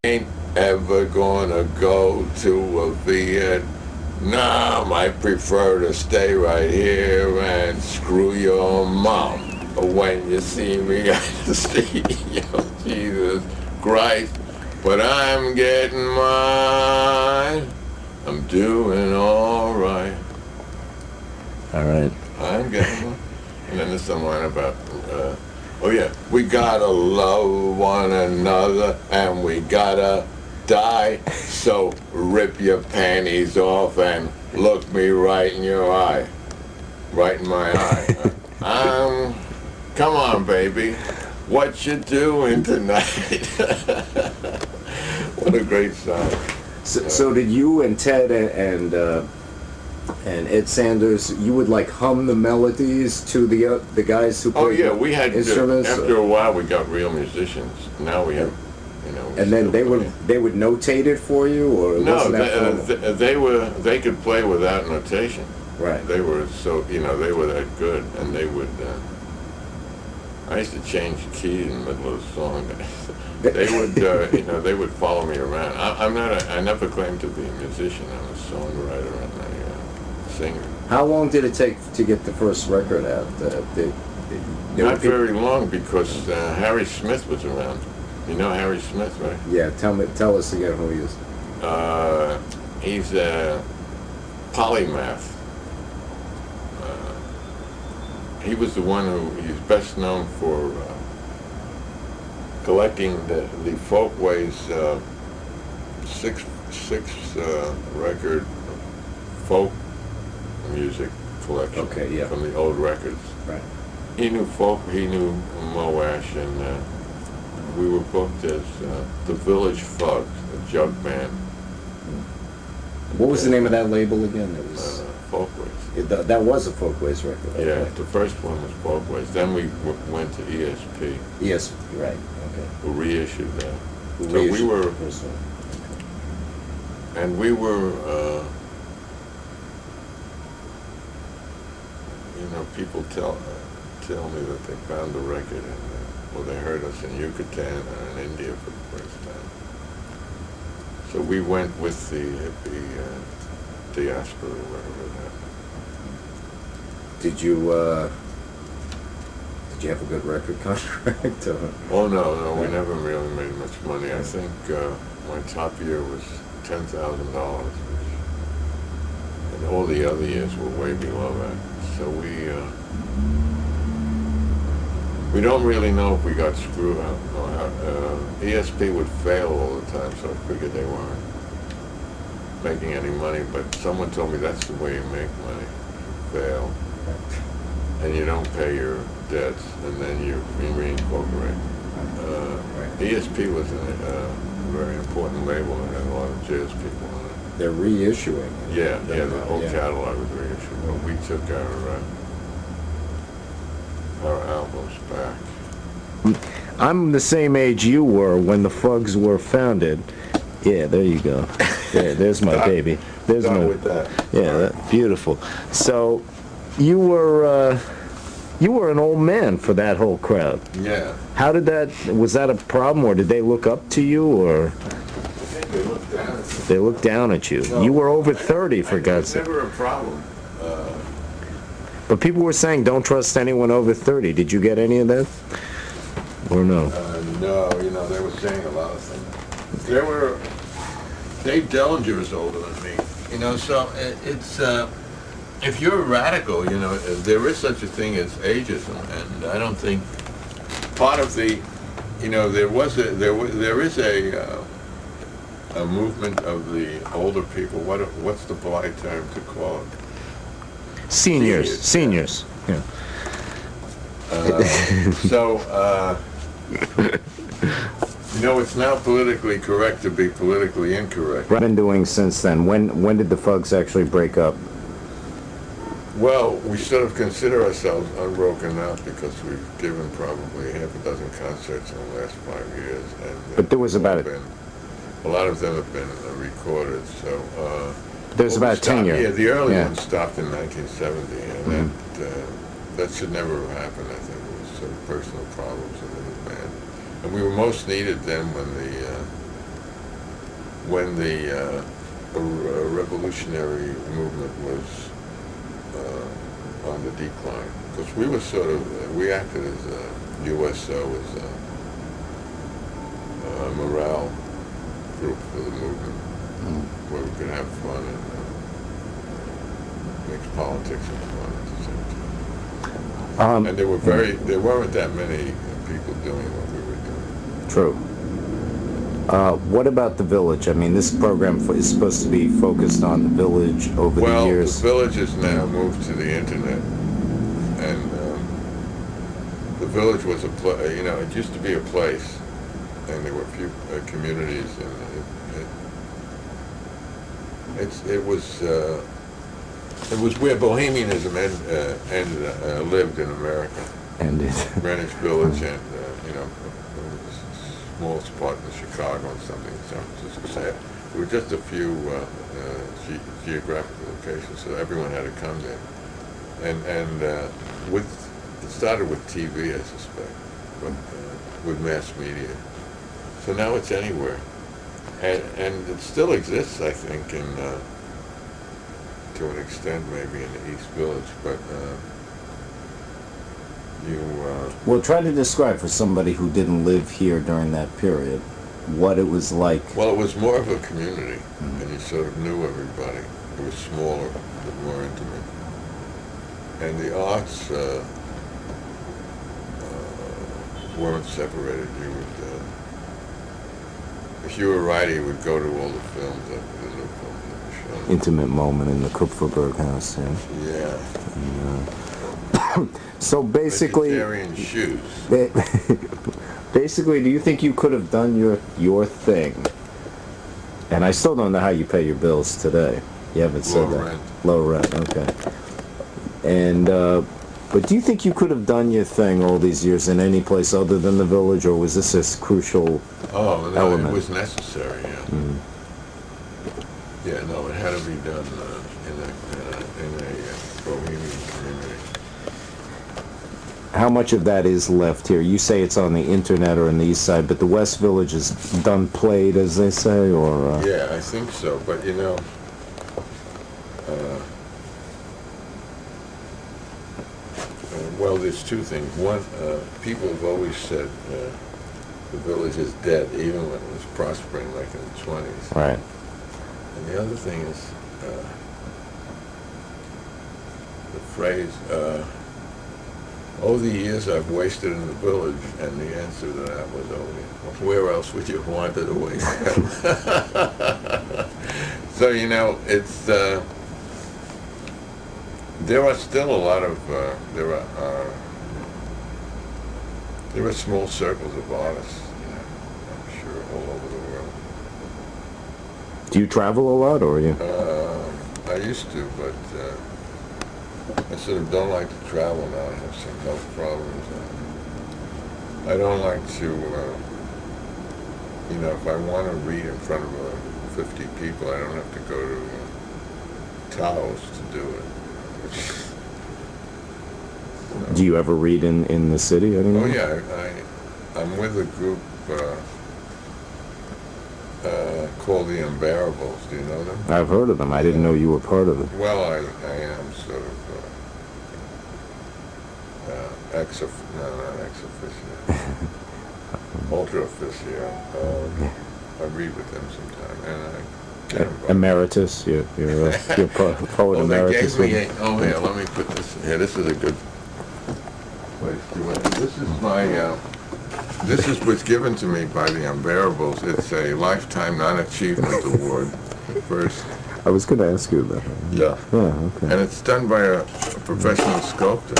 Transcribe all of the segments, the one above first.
ain't ever gonna go to a Vietnam. I prefer to stay right here and screw your mom. When you see me on the street, yo, Jesus Christ. But I'm getting mine. I'm doing all right. All right. I'm getting mine. And then there's some line about, oh yeah, we gotta love one another and we gotta die. So rip your panties off and look me right in your eye. Right in my eye. Come on, baby. What you doing tonight? What a great song. So did you and Ted and Ed Sanders, you would like hum the melodies to the guys who played we had instruments? After a while, we got real musicians. Now we have, and then they would notate it for you, or no? They could play without notation. Right. They were they were that good, and they would. I used to change the key in the middle of the song. They would, they would follow me around. I never claimed to be a musician. I'm a songwriter and a singer. How long did it take to get the first record out? Not very long, because Harry Smith was around. You know Harry Smith, right? Yeah. Tell us again who he is. He's a polymath. He was the one he's best known for collecting the Folkways six record folk music collection. Okay, yeah. From the old records. Right. He knew folk, he knew Moash, and we were booked as the Village Thugs, a jug band. What was the name of that label again? It was Folkways. That was a Folkways record. Okay. Yeah, the first one was Folkways. Then we went to ESP. Yes, right. Okay. Who reissued that. We were, and we were, people tell me that they found the record and they heard us in Yucatan or in India for the first time. So we went with the hippie diaspora, wherever it happened. Did you have a good record contract? Oh no, we never really made much money. I think my top year was $10,000, and all the other years were way below that. So we don't really know if we got screwed up. ESP would fail all the time, so I figured they weren't making any money. But someone told me that's the way you make money: fail, and you don't pay your debts, and then you reincorporate. ESP was a very important label, and had a lot of jazz people on it. They're reissuing. Yeah, the whole catalog was reissued, but we took our albums back. I'm the same age you were when the Fugs were founded. Yeah, there you go. There's my baby. There's with that. Yeah, beautiful. So, you were an old man for that whole crowd. Yeah. How did that? Was that a problem, or did they look up to you, or? I think they looked down at me. They looked down at you. No, you were over 30, for God's sake. It was never a problem. But people were saying, don't trust anyone over 30. Did you get any of that? Or no? No, they were saying a lot of things. Dave Dellinger is older than me, so it's, if you're a radical, there is such a thing as ageism, and I don't think part of the, there is a movement of the older people. What's the polite term to call it? Seniors. Yeah. It's now politically correct to be politically incorrect. What have you been doing since then? When did the Fugs actually break up? Well, we sort of consider ourselves unbroken now because we've given probably half a dozen concerts in the last 5 years. But there was about a lot of them have been recorded, so... There's about a tenure. Yeah, the early ones stopped in 1970, and that should never have happened. I think it was sort of personal problems within the band. And we were most needed then when when the revolutionary movement was on the decline. Because we were sort of, we acted as a USO, as a morale group for the movement, where we could have fun and mix politics and fun at the same time. And there weren't that many people doing what we were doing. True. What about the village? I mean, this program is supposed to be focused on the village over the years. Well, the village has now moved to the internet, and the village was a place. You know, it used to be a place, and there were a few communities, and it was where bohemianism lived in America. Ended. Greenwich Village, and you know, small spot in Chicago and something in San Francisco. There were just a few geographical locations, so everyone had to come there. And it started with TV, I suspect, but with mass media. So now it's anywhere, and it still exists, I think, in to an extent, maybe in the East Village, but. Well, try to describe for somebody who didn't live here during that period what it was like. Well, it was more of a community, and you sort of knew everybody. It was smaller, but more intimate. And the arts weren't separated. You would, if you were a writer, you would go to all the films, the new films that were shown. Intimate moment in the Kupferberg house, yeah. Yeah. So basically, vegetarian shoes. Basically, do you think you could have done your thing? And I still don't know how you pay your bills today. You haven't said that. Rent. Low rent. Okay. And but do you think you could have done your thing all these years in any place other than the village, or was this a crucial element? It was necessary. Yeah. Yeah. No, it had to be done in a bohemian community. How much of that is left here? You say it's on the internet or in the east side, but the West Village is done played, as they say, or? Yeah, I think so. But you know, well, there's two things. One, people have always said the village is dead, even when it was prospering, like in the 20s. Right. And the other thing is the phrase. The years I've wasted in the village, and the answer to that was, where else would you have wanted to waste them? So, you know, it's, there are still a lot of, there are small circles of artists, you know, I'm sure, all over the world. Do you travel a lot, or you? I used to, but I sort of don't like to travel now. I have some health problems. I don't like to, you know, if I want to read in front of 50 people, I don't have to go to Taos to do it. So. Do you ever read in the city anymore? Oh yeah, I'm with a group called the Unbearables. Do you know them? I've heard of them. I didn't know you were part of it. Well, I am sort of not ex officio, ultra officio. I read with them sometime, and I get involved. Emeritus, you're poet emeritus. They gave me here, let me put this in here. This is a good place to end. This is my, this was given to me by the Unbearables. It's a Lifetime Non-Achievement Award. First. I was going to ask you that. Yeah. Yeah, okay. And it's done by a professional sculptor.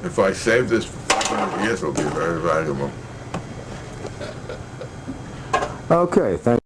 If I save this for 500 years, it'll be very valuable. Okay, thank you.